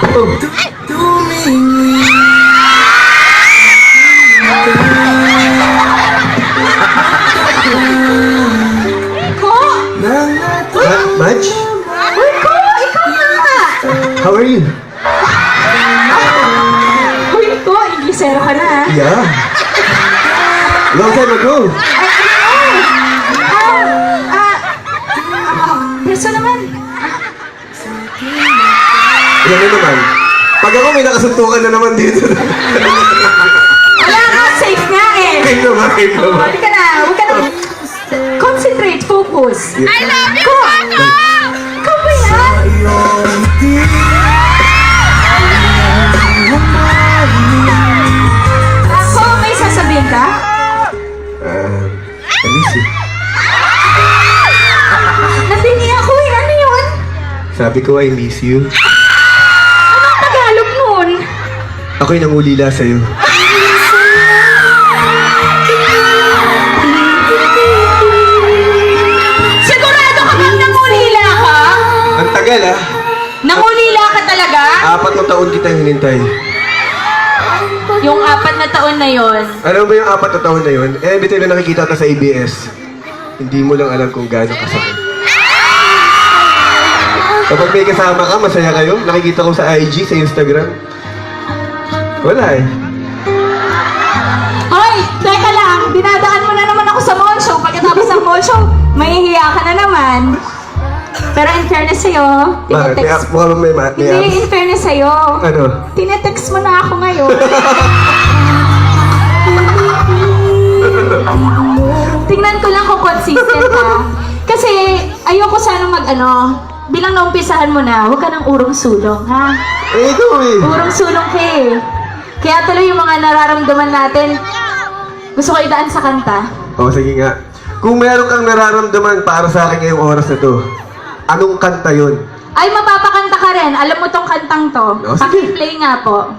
Ko! Madge? Uy, Ko! Ikaw nga! How are you? Uy, Ko! Inglesero ka na, ha? Yeah. Long time ago. Preso naman. Yan na naman. Pag ako may nakasuntukan na naman dito. Wala nga, safe nga eh. Kahit naman, kahit naman. Huwag ka na, huwag ka na. Concentrate, focus. Yeah. I love you, Ko! Mama! Ikaw ba yan? Ako, may sasabihin ka? I miss you. Nabingi ako eh, ano yun? Sabi ko, I miss you. Anong Tagalog nun? Ako'y nangulila sa'yo. Sigurado ka bang nangulila ka? Ang tagal ah. Nangulila ka talaga? 4 na taon kitang hinintay. Yung 4 na taon na yon. Alam mo ba yung 4 na taon na yun? Every time na nakikita ka sa ABS, hindi mo lang alam kung gaano kasakit. Kapag may kasama ka, masaya kayo. Nakikita ko sa IG, sa Instagram. Wala eh. Hoy, teka lang. Dinadaan mo na naman ako sa mall show. Pagkatapos ng mall show, mahihiya ka na naman. Pero in fairness sa'yo, Bakit? tinetext... Mukha may Hindi, abs. in fairness sa'yo. Ano? Tinetext mo na ako ngayon. Tingnan ko lang kung consistent ka. Kasi ayoko sana bilang naumpisahan mo na, huwag ka ng urong sulong, ha? Eh, ikaw eh. Urong sulong ka eh. Kaya tuloy yung mga nararamdaman natin, gusto ko idaan sa kanta. O, sige nga. Kung meron kang nararamdaman para sa akin ngayong oras na to, anong kanta yun? Ay, mapapakanta ka rin. Alam mo tong kantang to. Oh, sige. Paki-play nga po.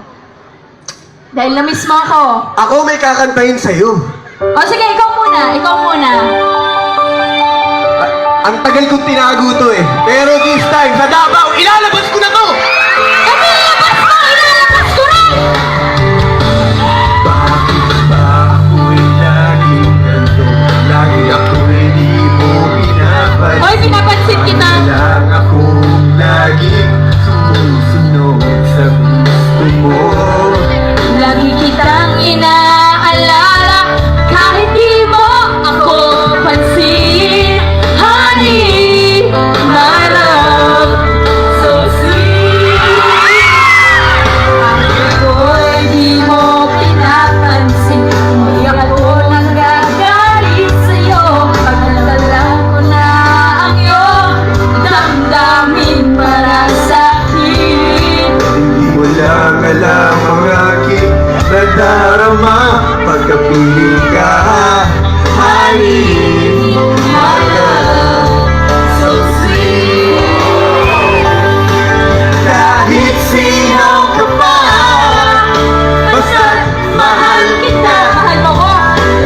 Dahil na-miss mo ako. Ako may kakantahin sa'yo. O sige, ikaw muna. Ikaw muna. Ang tagal kong tinago to eh. Pero this time, sa Davao, ilalabas ko na to! Ilalabas mo! Ilalabas ko rin! Bakit ba ako'y laging ganito? Lagi ako'y di mo pinapansin. Hoy, pinapansin kita. Lang akong laging sumusunod sa gusto mo. Lagi kitang inaalala kahit di mo ako pansin. Honey, my love, so sweet. Ako'y di mo pinapansin. Hindi ako nagagalit sa'yo. Pagdadalan ko na ang iyong damdamin para sa'kin. Hindi mo lang alam ang aking nadarama pagkapiling ka. Honey, my love, so sweet. Kahit sino ka pa, basta't mahal kita. Mahal mo ko.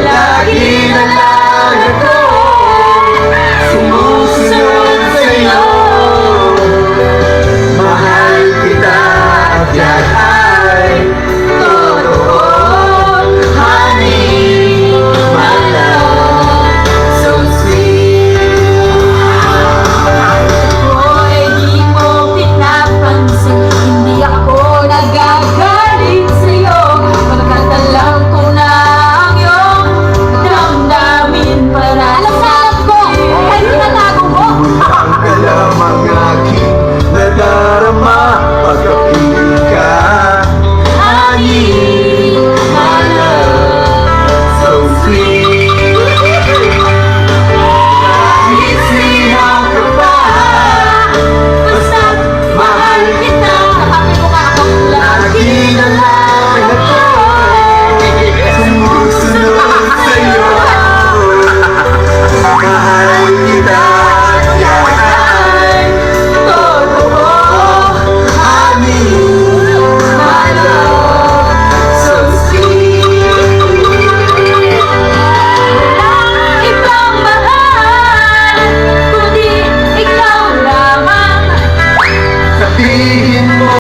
Lagi na lang ako sumusunod sa'yo. Mahal kita at yan ay totoo. Honey, my love, so sweet. Ako'y di mo pinapansin. Hindi ako nagagalit sa'yo. Pagkatalang ko na ang iyong damdamin para alam ko, ay tinatago mo. Ang kalamang aking nadarama pagkapiling ka. Honey, my love, So sweet. Kahit sino ka pa, basta't mahal kita. Sabi mo nga ako, Lagi na lang ako sumusunod sa'yo. Mahal kita at yan ay totoo. Honey, my love, so sweet. ibang mahal, kundi ikaw lamang. Sabihin